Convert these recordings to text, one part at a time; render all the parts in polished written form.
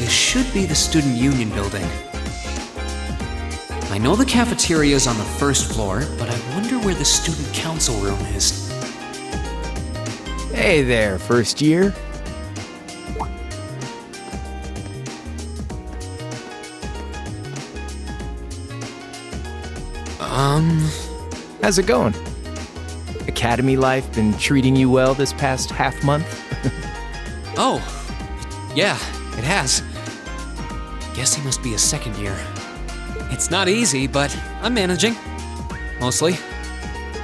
This should be the Student Union building. I know the cafeteria is on the first floor, but I wonder where the Student Council room is. Hey there, first year. How's it going? Academy life been treating you well this past half month? Oh, yeah, it has. Guess he must be a second year. It's not easy, but I'm managing. Mostly.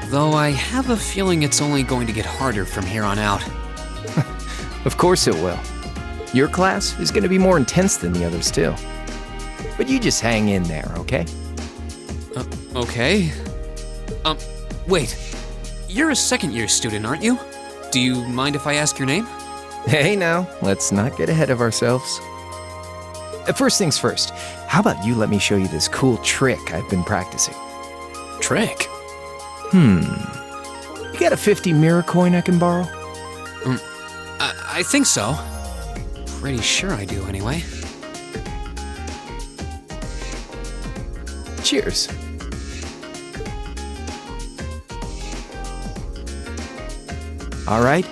Though I have a feeling it's only going to get harder from here on out. Of course it will. Your class is going to be more intense than the others too. But you just hang in there, okay? Okay. Wait. You're a second-year student, aren't you? Do you mind if I ask your name? Hey now, let's not get ahead of ourselves. First things first, how about you let me show you this cool trick I've been practicing? Trick? You got a 50 mirror coin I can borrow? I think so. Pretty sure I do, anyway. Cheers. All right,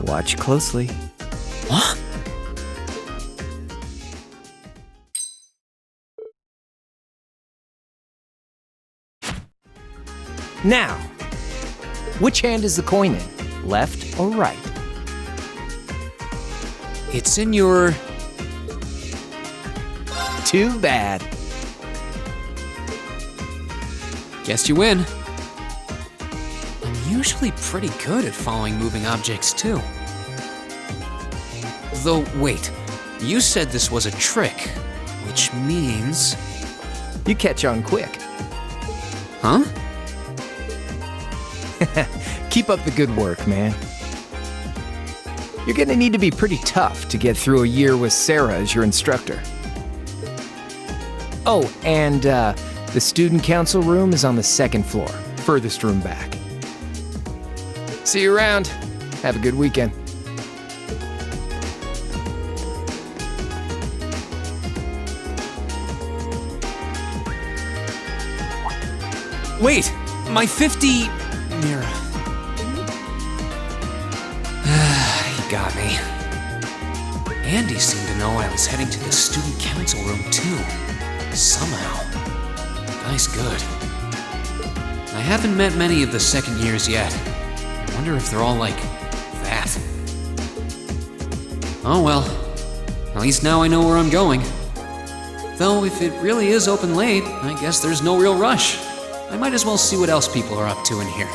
watch closely. What? Now, which hand is the coin in? Left or right? It's in your... Too bad. Guess you win. I'm usually pretty good at following moving objects, too. Though, wait. You said this was a trick, which means... You catch on quick. Huh? Keep up the good work, man. You're gonna need to be pretty tough to get through a year with Sarah as your instructor. Oh, and the student council room is on the second floor, furthest room back. See you around. Have a good weekend. Wait! My 50... mirror. He got me. Andy seemed to know I was heading to the student council room, too. Somehow. Guy's good. I haven't met many of the second years yet. I wonder if they're all like that. Oh well. At least now I know where I'm going. Though if it really is open late, I guess there's no real rush. I might as well see what else people are up to in here.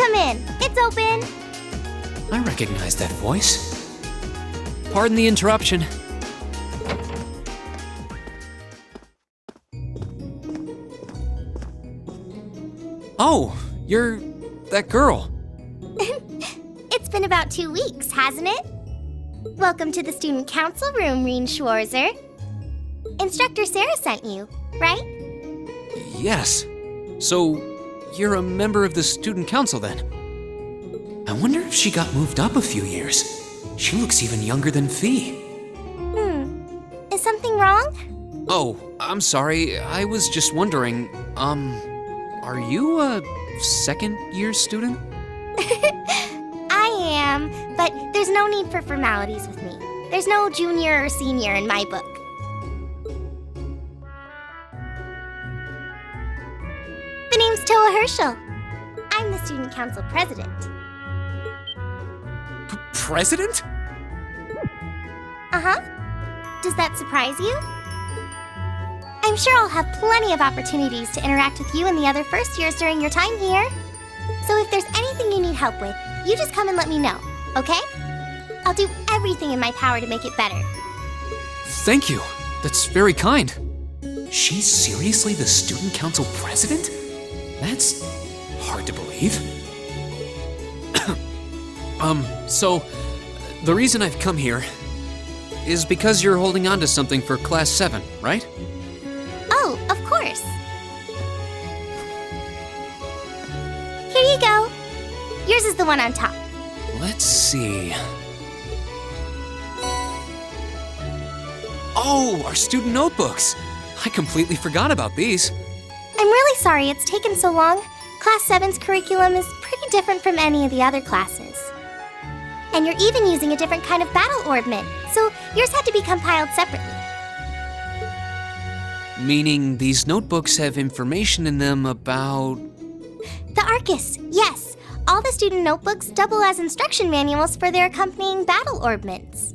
come in. It's open. I recognize that voice. Pardon the interruption. Oh, you're that girl. It's been about 2 weeks, hasn't it? Welcome to the student council room, Reen Schwarzer. Instructor Sarah sent you, right? Yes. So, you're a member of the student council then? I wonder if she got moved up a few years. She looks even younger than Fee. Is something wrong? Oh, I'm sorry. I was just wondering, are you a second-year student? I am, but there's no need for formalities with me. There's no junior or senior in my book. The name's Toa Herschel. I'm the student council president. President? Uh-huh. Does that surprise you? I'm sure I'll have plenty of opportunities to interact with you and the other first years during your time here. So if there's anything you need help with, you just come and let me know, okay? I'll do everything in my power to make it better. Thank you. That's very kind. She's seriously the student council president? That's hard to believe. So, the reason I've come here is because you're holding on to something for Class 7, right? Oh, of course. Here you go. Yours is the one on top. Let's see. Oh, our student notebooks. I completely forgot about these. I'm really sorry it's taken so long. Class 7's curriculum is pretty different from any of the other classes. And you're even using a different kind of battle orbment, so yours had to be compiled separately. Meaning these notebooks have information in them about... The Arcus, yes. All the student notebooks double as instruction manuals for their accompanying battle orbments.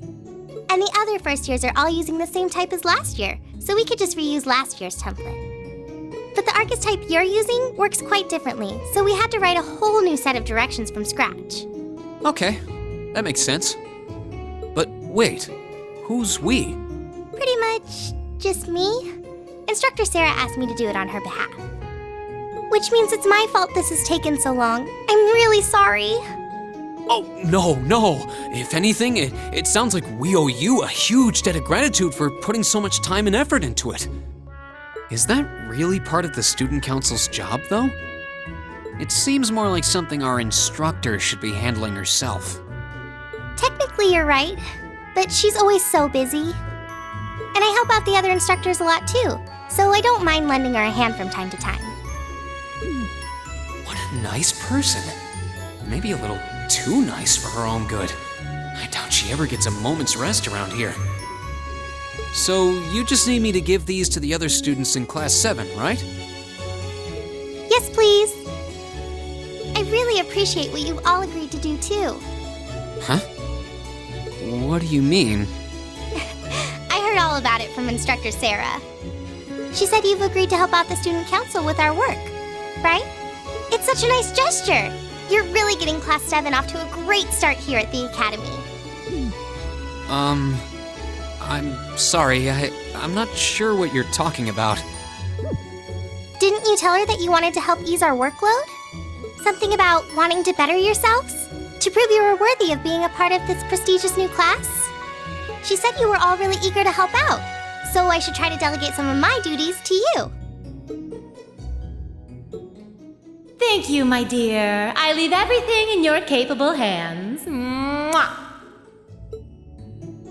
And the other first years are all using the same type as last year, so we could just reuse last year's template. But the Arcus type you're using works quite differently, so we had to write a whole new set of directions from scratch. Okay, that makes sense. But wait, who's we? Pretty much just me. Instructor Sarah asked me to do it on her behalf. Which means it's my fault this has taken so long. I'm really sorry. Oh, no. If anything, it sounds like we owe you a huge debt of gratitude for putting so much time and effort into it. Is that really part of the student council's job, though? It seems more like something our instructor should be handling herself. Technically, you're right, but she's always so busy. And I help out the other instructors a lot too, so I don't mind lending her a hand from time to time. What a nice person. Maybe a little too nice for her own good. I doubt she ever gets a moment's rest around here. So, you just need me to give these to the other students in Class 7, right? Yes, please. I really appreciate what you've all agreed to do too. Huh? What do you mean? I heard all about it from Instructor Sarah. She said you've agreed to help out the student council with our work, right? It's such a nice gesture. You're really getting Class 7 off to a great start here at the Academy. I'm sorry, I'm not sure what you're talking about. Didn't you tell her that you wanted to help ease our workload? Something about wanting to better yourselves? To prove you were worthy of being a part of this prestigious new class? She said you were all really eager to help out, so I should try to delegate some of my duties to you. Thank you, my dear. I leave everything in your capable hands. Mwah!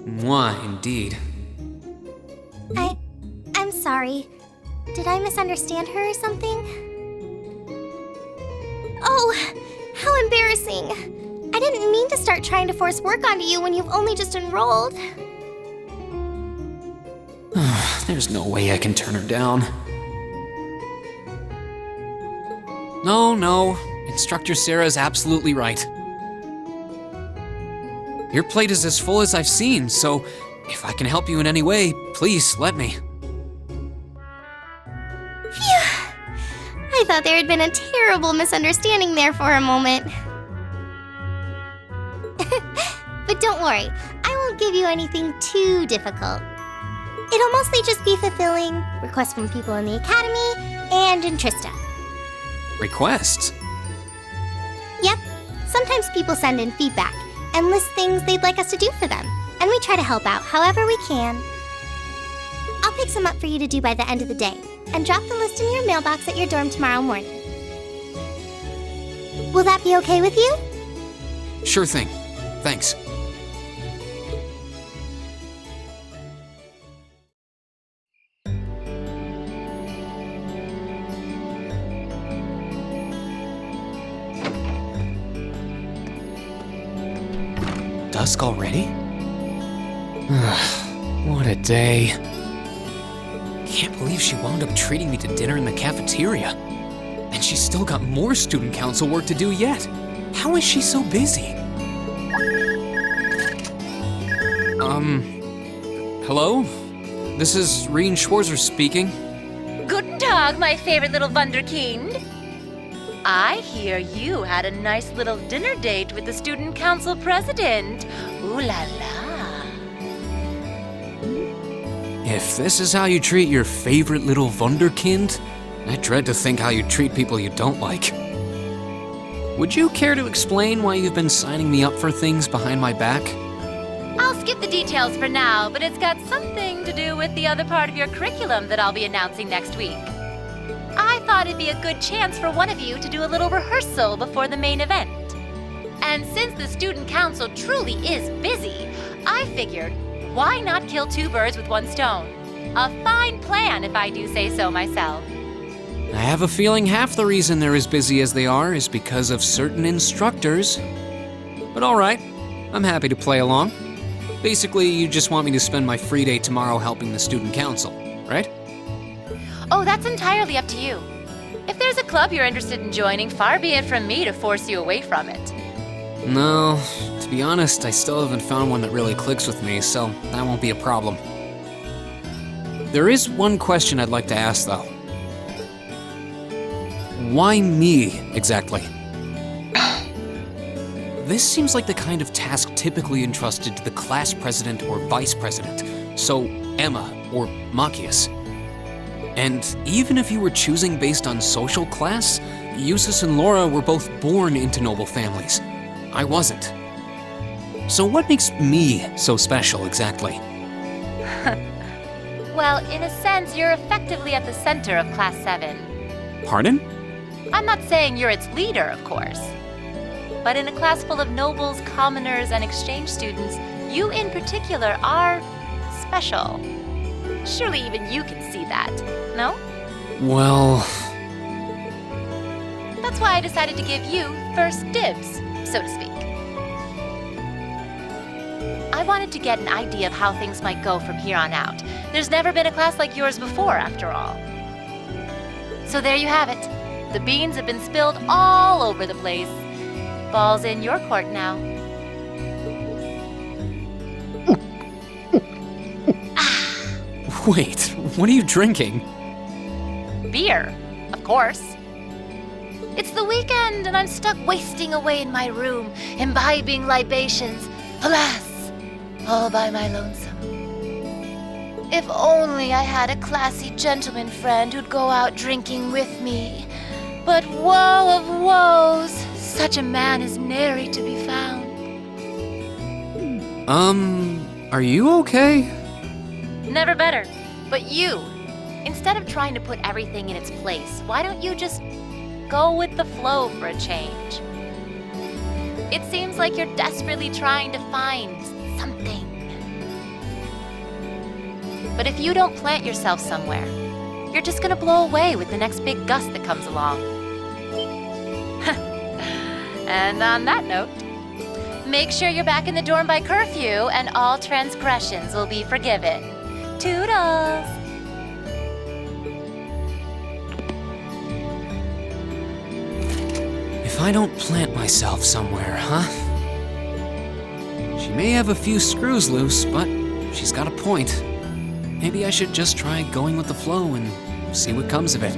Mwah, indeed. I'm sorry. Did I misunderstand her or something? Oh, how embarrassing. I didn't mean to start trying to force work onto you when you've only just enrolled. There's no way I can turn her down. No. Instructor Sarah's absolutely right. Your plate is as full as I've seen, so if I can help you in any way, please let me. Phew! really thought there had been a terrible misunderstanding there for a moment. But don't worry, I won't give you anything too difficult. It'll mostly just be fulfilling requests from people in the Academy and in Trista. Requests? Yep, sometimes people send in feedback and list things they'd like us to do for them, and we try to help out however we can. I'll pick some up for you to do by the end of the day, and drop the list in your mailbox at your dorm tomorrow morning. Will that be okay with you? Sure thing. Thanks. Dusk already? What a day. Can't believe she wound up treating me to dinner in the cafeteria. And she's still got more student council work to do yet. How is she so busy? Hello? This is Rien Schwarzer speaking. Guten Tag, my favorite little Wunderkind. I hear you had a nice little dinner date with the student council president. Ooh la la. If this is how you treat your favorite little Wunderkind, I dread to think how you treat people you don't like. Would you care to explain why you've been signing me up for things behind my back? I'll skip the details for now, but it's got something to do with the other part of your curriculum that I'll be announcing next week. I thought it'd be a good chance for one of you to do a little rehearsal before the main event. And since the student council truly is busy, I figured, why not kill two birds with one stone? A fine plan, if I do say so myself. I have a feeling half the reason they're as busy as they are is because of certain instructors. But all right, I'm happy to play along. Basically, you just want me to spend my free day tomorrow helping the student council, right? Oh, that's entirely up to you. If there's a club you're interested in joining, far be it from me to force you away from it. No, to be honest, I still haven't found one that really clicks with me, so that won't be a problem. There is one question I'd like to ask, though. Why me, exactly? This seems like the kind of task typically entrusted to the class president or vice president, so Emma or Machias. And even if you were choosing based on social class, Eustace and Laura were both born into noble families. I wasn't. So what makes me so special, exactly? Well, in a sense, you're effectively at the center of Class 7. Pardon? I'm not saying you're its leader, of course. But in a class full of nobles, commoners, and exchange students, you in particular are special. Surely even you can see that, no? Well... That's why I decided to give you first dibs, so to speak. I wanted to get an idea of how things might go from here on out. There's never been a class like yours before, after all. So there you have it. The beans have been spilled all over the place. Ball's in your court now. Wait, what are you drinking? Beer, of course. It's the weekend and I'm stuck wasting away in my room, imbibing libations. Alas, all by my lonesome. If only I had a classy gentleman friend who'd go out drinking with me. But woe of woes, such a man is nary to be found. Are you okay? Never better. But you, instead of trying to put everything in its place, why don't you just go with the flow for a change? It seems like you're desperately trying to find something. But if you don't plant yourself somewhere, you're just gonna blow away with the next big gust that comes along. And on that note, make sure you're back in the dorm by curfew and all transgressions will be forgiven. Toodles! If I don't plant myself somewhere, huh? She may have a few screws loose, but she's got a point. Maybe I should just try going with the flow and see what comes of it.